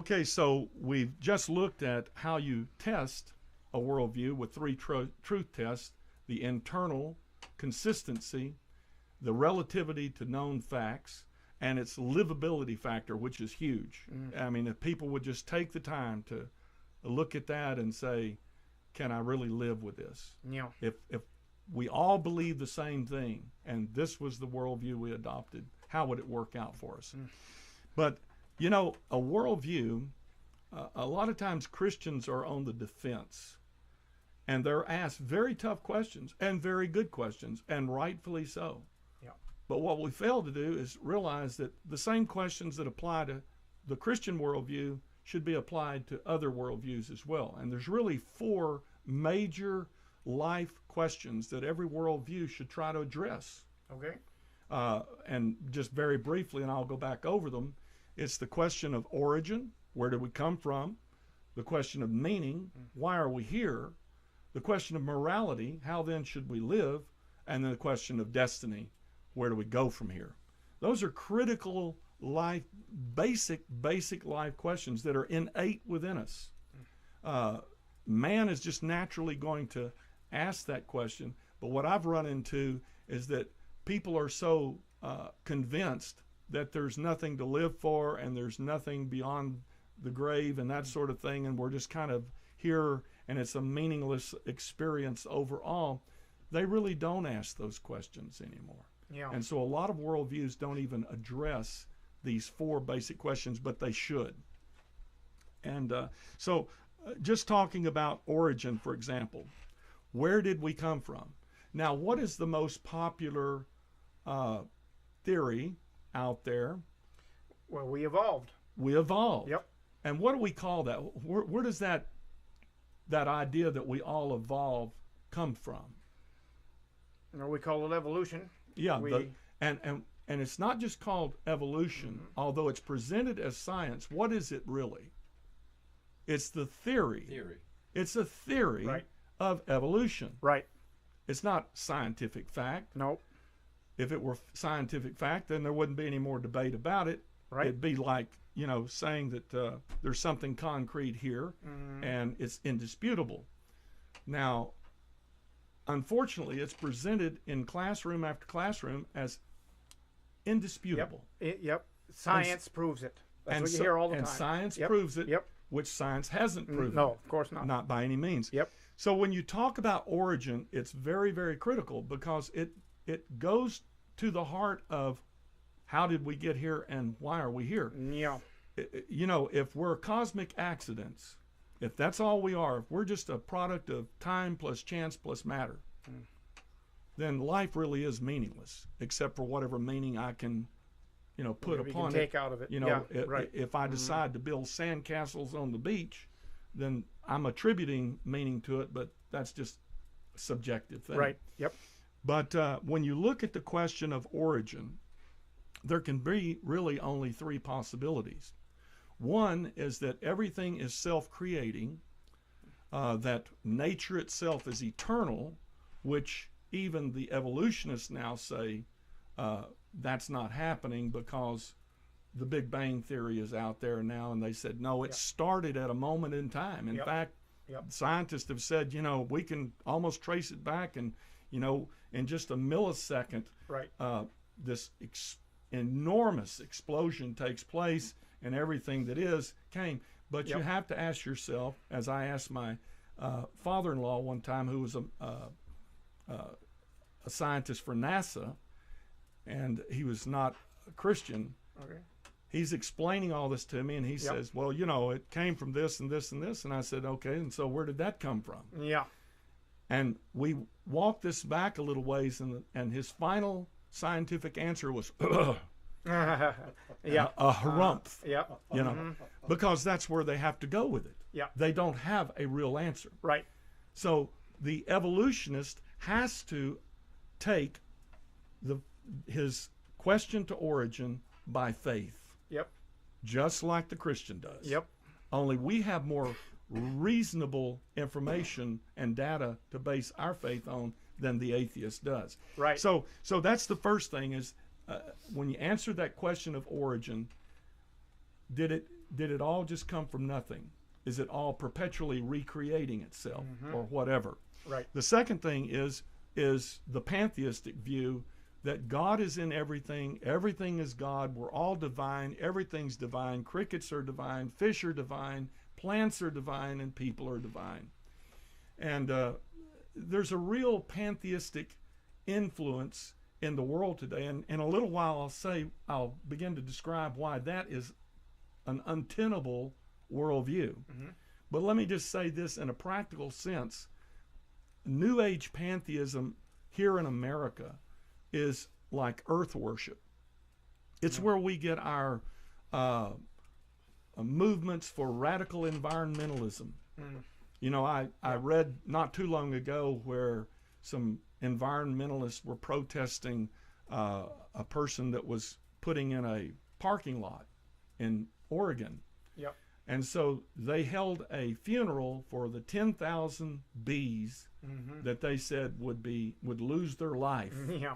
Okay, so we've just looked at how you test a worldview with three truth tests: the internal consistency, the relativity to known facts, and its livability factor, which is huge. I mean, if people would just take the time to look at that and say, can I really live with this? Yeah. If we all believe the same thing and this was the worldview we adopted, how would it work out for us? But, you know, a worldview, a lot of times Christians are on the defense. And they're asked very tough questions and very good questions, and rightfully so. Yeah. But what we fail to do is realize that the same questions that apply to the Christian worldview should be applied to other worldviews as well. And there's really four major life questions that every worldview should try to address. Okay. And just very briefly, and I'll go back over them, it's the question of origin, where did we come from? The question of meaning, why are we here? The question of morality, how then should we live? And then the question of destiny, where do we go from here? Those are critical life, basic life questions that are innate within us. Man is just naturally going to ask that question, but what I've run into is that people are so convinced that there's nothing to live for and there's nothing beyond the grave and that sort of thing, and we're just kind of here and it's a meaningless experience overall. They really don't ask those questions anymore. Yeah. And so a lot of worldviews don't even address these four basic questions, but they should. And so just talking about origin, for example, where did we come from? Now, what is the most popular theory out there? Well, we evolved. We evolved. Yep. And what do we call that? Where does that idea that we all evolve come from? Or we call it evolution. Yeah. And it's not just called evolution, although it's presented as science. What is it really? It's the theory. It's a theory Right. of evolution. Right. It's not scientific fact. Nope. If it were scientific fact, then there wouldn't be any more debate about it. Right. It'd be like, you know, saying that there's something concrete here and it's indisputable. Now, unfortunately, it's presented in classroom after classroom as indisputable. Yep. Science proves it. That's what you so- hear all the and time. science Yep. proves it, Yep. which science hasn't proven. No, of course not. Not by any means. Yep. So when you talk about origin, it's very, very critical because it goes to the heart of how did we get here and why are we here? Yeah. You know, if we're cosmic accidents, if that's all we are, if we're just a product of time plus chance plus matter, then life really is meaningless, except for whatever meaning I can, you know, put Maybe you upon can it. take out of it. You know, Yeah, right. if I decide to build sandcastles on the beach, then I'm attributing meaning to it, but that's just a subjective thing. Right. Yep. But when you look at the question of origin, there can be really only three possibilities. One is that everything is self-creating, that nature itself is eternal, which even the evolutionists now say that's not happening because the Big Bang Theory is out there now, and they said, no, it started at a moment in time. In fact, scientists have said, you know, we can almost trace it back and, you know, in just a millisecond, Right. this enormous explosion takes place and everything that is came. But you have to ask yourself, as I asked my father-in-law one time, who was a scientist for NASA, and he was not a Christian. Okay. He's explaining all this to me, and he says, well, you know, it came from this and this and this. And I said, okay, and so where did that come from? Yeah. And we walked this back a little ways, and his final scientific answer was, Yeah. a harumph, Yeah. you know, because that's where they have to go with it. Yeah. They don't have a real answer. Right. So the evolutionist has to take his question to origin by faith. Yep. Just like the Christian does. Yep. Only we have more reasonable information and data to base our faith on than the atheist does. Right. So that's the first thing is when you answer that question of origin, did did it all just come from nothing? Is it all perpetually recreating itself or whatever? Right. The second thing is the pantheistic view that God is in everything. Everything is God. We're all divine. Everything's divine. Crickets are divine. Fish are divine. Plants are divine. And people are divine. And there's a real pantheistic influence in the world today. And in a little while, I'll begin to describe why that is an untenable worldview. But let me just say this in a practical sense. New Age pantheism here in America is like earth worship. It's where we get our movements for radical environmentalism. You know, I read not too long ago where some environmentalists were protesting a person that was putting in a parking lot in Oregon. Yep. And so they held a funeral for the 10,000 bees that they said would lose their life. Yeah.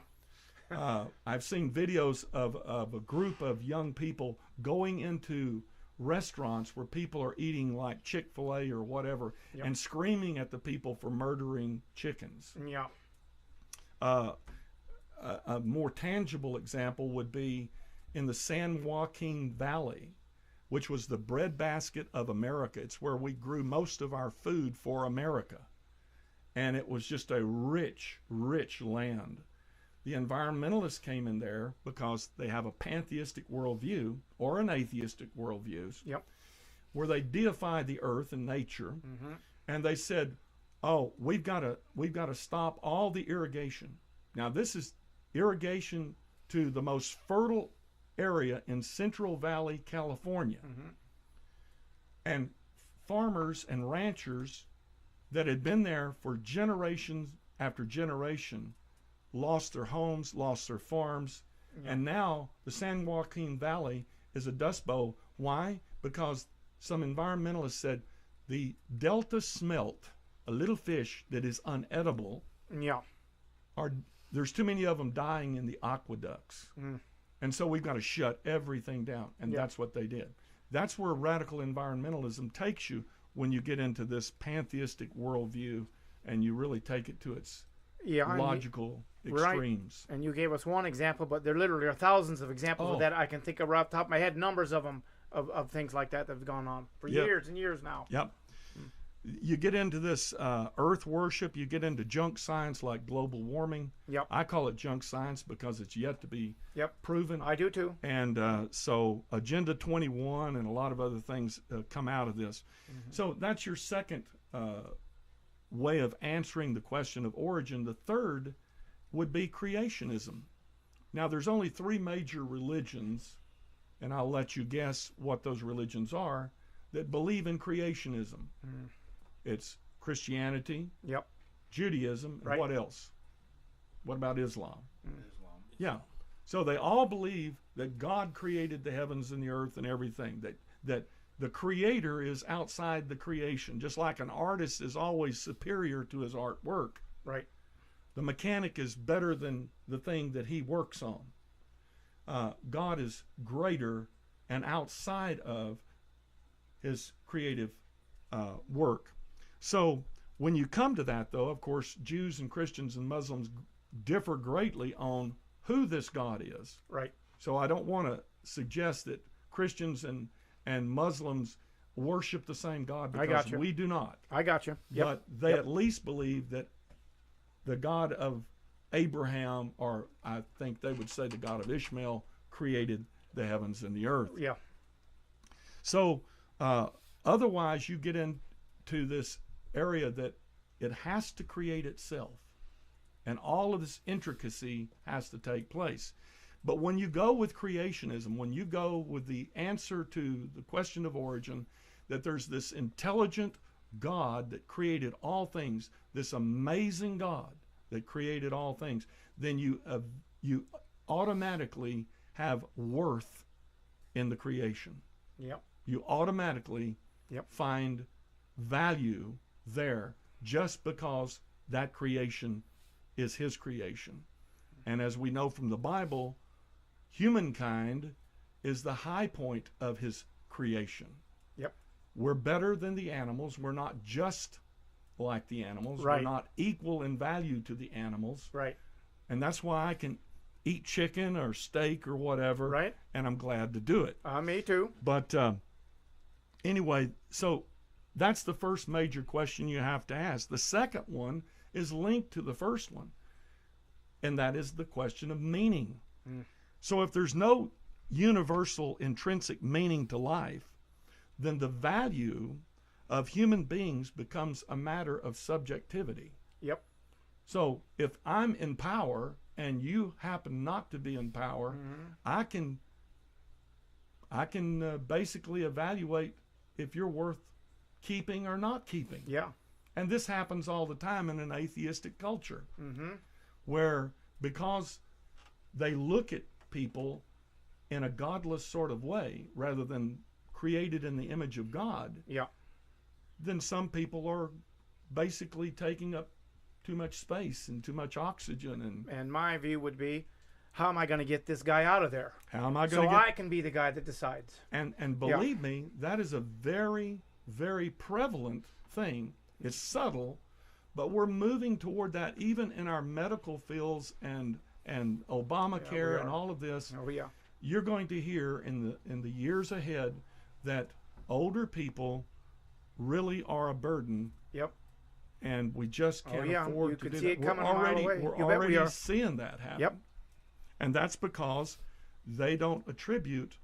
I've seen videos of a group of young people going into restaurants where people are eating like Chick-fil-A or whatever and screaming at the people for murdering chickens. Yeah. A more tangible example would be in the San Joaquin Valley, which was the breadbasket of America. It's where we grew most of our food for America. And it was just a rich, rich land. The environmentalists came in there because they have a pantheistic worldview or an atheistic worldview, where they deify the earth and nature, and they said, "Oh, we've got to stop all the irrigation." Now, this is irrigation to the most fertile area in Central Valley, California, and farmers and ranchers that had been there for generations after generation lost their homes, lost their farms, and now the San Joaquin Valley is a dust bowl. Why? Because some environmentalists said the delta smelt, a little fish that is unedible, there's too many of them dying in the aqueducts. And so we've got to shut everything down. And that's what they did. That's where radical environmentalism takes you when you get into this pantheistic worldview and you really take it to its logical extremes. Right. And you gave us one example, but there literally are thousands of examples of that I can think of right off the top of my head, numbers of them, of things like that have gone on for years and years now. Yep. You get into this earth worship, you get into junk science like global warming. Yep. I call it junk science because it's yet to be proven. I do too. And so Agenda 21 and a lot of other things come out of this. So that's your second way of answering the question of origin. The third would be creationism. Now, there's only three major religions, and I'll let you guess what those religions are, that believe in creationism. It's Christianity, Judaism, and what else? What about Islam? Islam. Yeah. So they all believe that God created the heavens and the earth and everything, that the creator is outside the creation, just like an artist is always superior to his artwork. Right. The mechanic is better than the thing that he works on. God is greater and outside of his creative work. So when you come to that, though, of course, Jews and Christians and Muslims differ greatly on who this God is. Right. So I don't want to suggest that Christians and Muslims worship the same God, because we do not. I got you. But they at least believe that the God of Abraham, or I think they would say the God of Ishmael, created the heavens and the earth. Yeah. So otherwise you get into this area that it has to create itself, and all of this intricacy has to take place. But when you go with creationism, when you go with the answer to the question of origin, that there's this intelligent God that created all things, this amazing God that created all things, then you automatically have worth in the creation. Yep. You automatically find value there just because that creation is his creation. And as we know from the Bible, humankind is the high point of his creation. Yep. We're better than the animals. We're not just like the animals. Right. We're not equal in value to the animals. Right. And that's why I can eat chicken or steak or whatever. Right. And I'm glad to do it. Me too. But anyway, so that's the first major question you have to ask. The second one is linked to the first one, and that is the question of meaning. So if there's no universal intrinsic meaning to life, then the value of human beings becomes a matter of subjectivity. Yep. So if I'm in power and you happen not to be in power, I can basically evaluate if you're worth keeping or not keeping. Yeah. And this happens all the time in an atheistic culture, where because they look at people in a godless sort of way rather than created in the image of God, Yeah. then some people are basically taking up too much space and too much oxygen. And my view would be, how am I going to get this guy out of there? How am I going to I can be the guy that decides. And believe me, that is a very, very prevalent thing. It's subtle, but we're moving toward that even in our medical fields and Obamacare and all of this. Oh yeah. You're going to hear in the years ahead that older people really are a burden. Yep. And we just can't afford you to could do see that. it coming a mile away. We're You bet we already are. seeing that happen. Yep. And that's because they don't attribute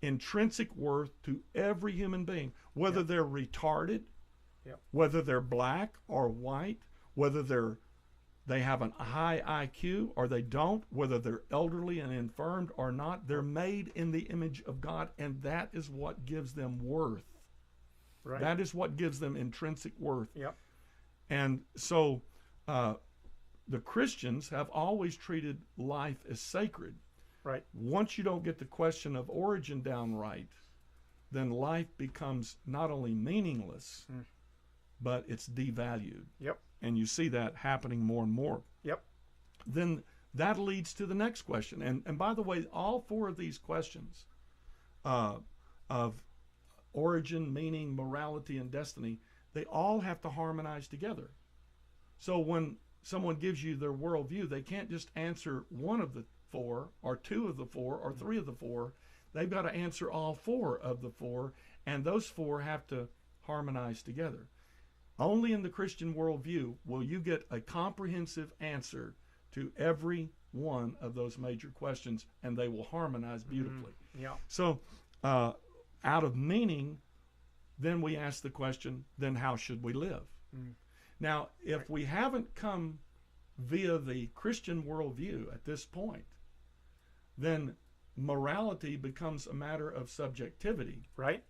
intrinsic worth to every human being, whether they're retarded, whether they're black or white, whether they have a high IQ or they don't, whether they're elderly and infirmed or not. They're made in the image of God, and that is what gives them worth. Right. That is what gives them intrinsic worth. Yep. And so the Christians have always treated life as sacred. Right. Once you don't get the question of origin down right, then life becomes not only meaningless, but it's devalued. Yep. And you see that happening more and more. Yep. Then that leads to the next question. And by the way, all four of these questions of origin, meaning, morality, and destiny, they all have to harmonize together. So when someone gives you their worldview, they can't just answer one of the four or two of the four or three of the four. They've got to answer all four of the four, and those four have to harmonize together. Only in the Christian worldview will you get a comprehensive answer to every one of those major questions, and they will harmonize beautifully. Yeah. So out of meaning, then we ask the question, then how should we live? Now, if we haven't come via the Christian worldview at this point, then morality becomes a matter of subjectivity. Right.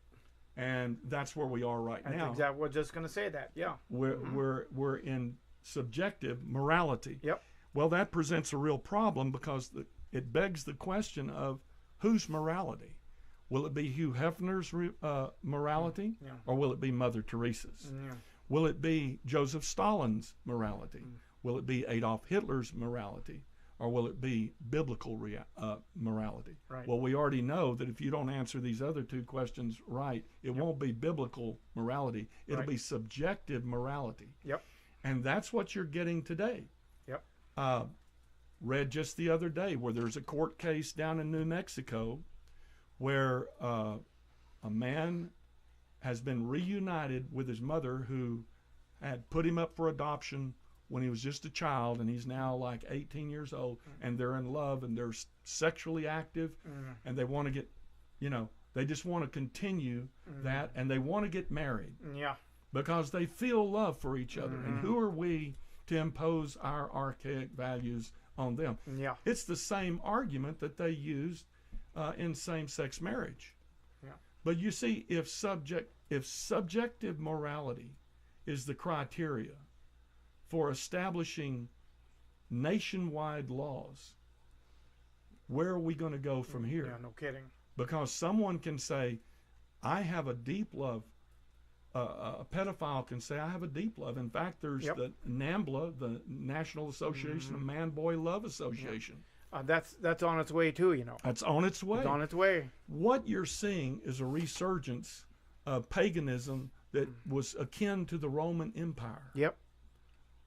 And that's where we are right now. Exactly. We're just going to say that. Yeah. We're in subjective morality. Yep. Well, that presents a real problem because it begs the question of whose morality? Will it be Hugh Hefner's morality, or will it be Mother Teresa's? Will it be Joseph Stalin's morality? Will it be Adolf Hitler's morality? Or will it be biblical morality? Right. Well, we already know that if you don't answer these other two questions right, it won't be biblical morality. It'll be subjective morality. Yep. And that's what you're getting today. Yep. Read just the other day where there's a court case down in New Mexico where a man has been reunited with his mother who had put him up for adoption when he was just a child, and he's now like 18 years old, and they're in love and they're sexually active, and they want to get, they just want to continue that, and they want to get married. Yeah. Because they feel love for each other. And who are we to impose our archaic values on them? Yeah. It's the same argument that they used in same-sex marriage. Yeah. But you see, if subjective morality is the criteria for establishing nationwide laws, where are we going to go from here? Yeah, no kidding. Because someone can say, I have a deep love. A pedophile can say, I have a deep love. In fact, there's the NAMBLA, the National Association of Man-Boy Love Association. That's on its way too, you know. That's on its way. It's on its way. What you're seeing is a resurgence of paganism that was akin to the Roman Empire. Yep.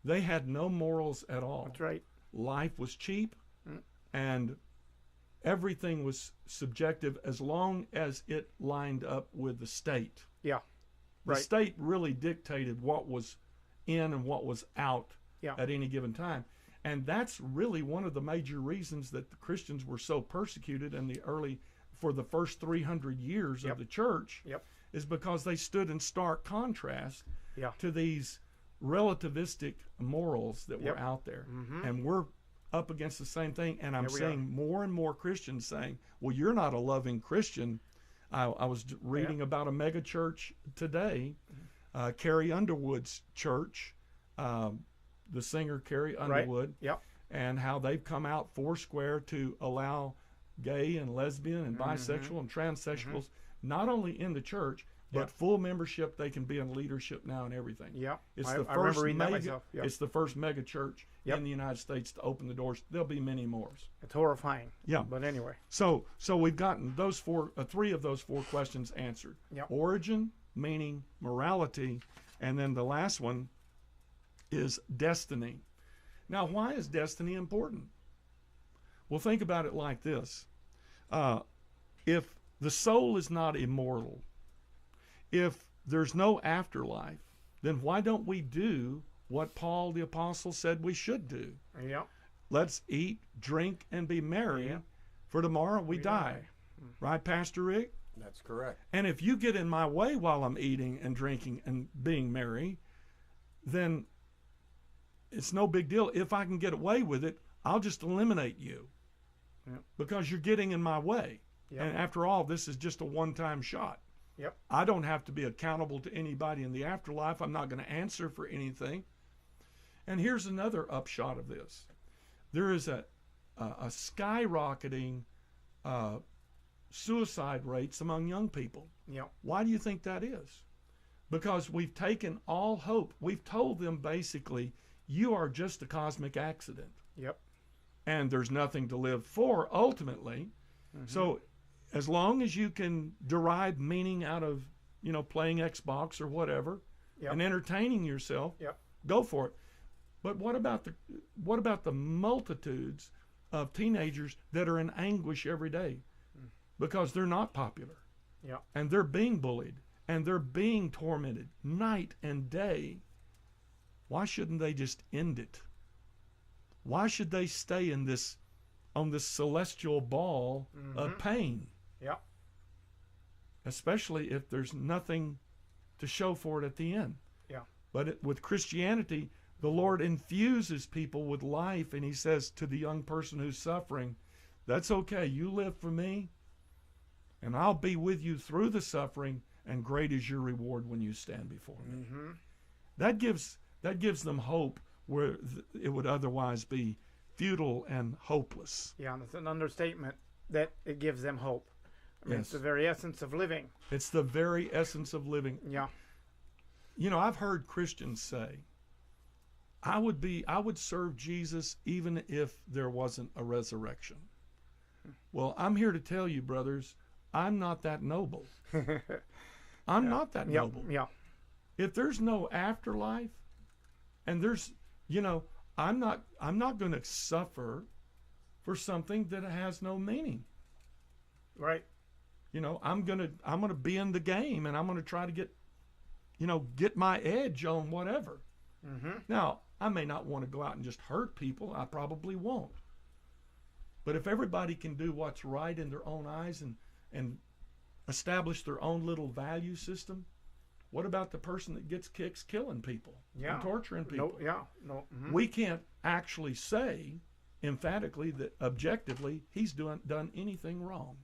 They had no morals at all. That's right. Life was cheap, and everything was subjective as long as it lined up with the state. Yeah. The Right. state really dictated what was in and what was out at any given time. And that's really one of the major reasons that the Christians were so persecuted in for the first 300 years of the church, is because they stood in stark contrast to these relativistic morals that were out there. And we're up against the same thing. And I'm seeing more and more Christians saying, well, you're not a loving Christian. I was reading about a mega church today, Carrie Underwood's church, the singer Carrie Underwood, and how they've come out foursquare to allow gay and lesbian and bisexual and transsexuals not only in the church, but full membership. They can be in leadership now and everything. It's the first mega. It's the first mega church in the United States to open the doors. There'll be many more. It's horrifying. Yeah. But anyway. So we've gotten those three of those four questions answered. Origin, meaning, morality, and then the last one is destiny. Now, why is destiny important? Well, think about it like this. If the soul is not immortal, if there's no afterlife, then why don't we do what Paul the Apostle said we should do? Let's eat, drink, and be merry, for tomorrow we die. Right, Pastor Rick? That's correct. And if you get in my way while I'm eating and drinking and being merry, then it's no big deal. If I can get away with it, I'll just eliminate you because you're getting in my way. And after all, this is just a one-time shot. I don't have to be accountable to anybody in the afterlife. I'm not going to answer for anything. And here's another upshot of this. There is a skyrocketing suicide rates among young people. Why do you think that is? Because we've taken all hope. We've told them basically, you are just a cosmic accident. And there's nothing to live for ultimately. So as long as you can derive meaning out of, playing Xbox or whatever and entertaining yourself, go for it. But what about the multitudes of teenagers that are in anguish every day because they're not popular? And they're being bullied and they're being tormented night and day. Why shouldn't they just end it? Why should they stay on this celestial ball of pain? Especially if there's nothing to show for it at the end. But with Christianity, the Lord infuses people with life, and he says to the young person who's suffering, that's okay, you live for me, and I'll be with you through the suffering, and great is your reward when you stand before me. That gives them hope where it would otherwise be futile and hopeless. And it's an understatement that it gives them hope. I mean, it's the very essence of living. It's the very essence of living. I've heard Christians say, I would serve Jesus even if there wasn't a resurrection. Well, I'm here to tell you, brothers, I'm not that noble. I'm not that noble. If there's no afterlife, and there's, I'm not going to suffer for something that has no meaning. I'm gonna be in the game, and I'm gonna try to get my edge on whatever. Now, I may not want to go out and just hurt people. I probably won't. But if everybody can do what's right in their own eyes and establish their own little value system, what about the person that gets kicks killing people and torturing people? We can't actually say emphatically that objectively he's done anything wrong.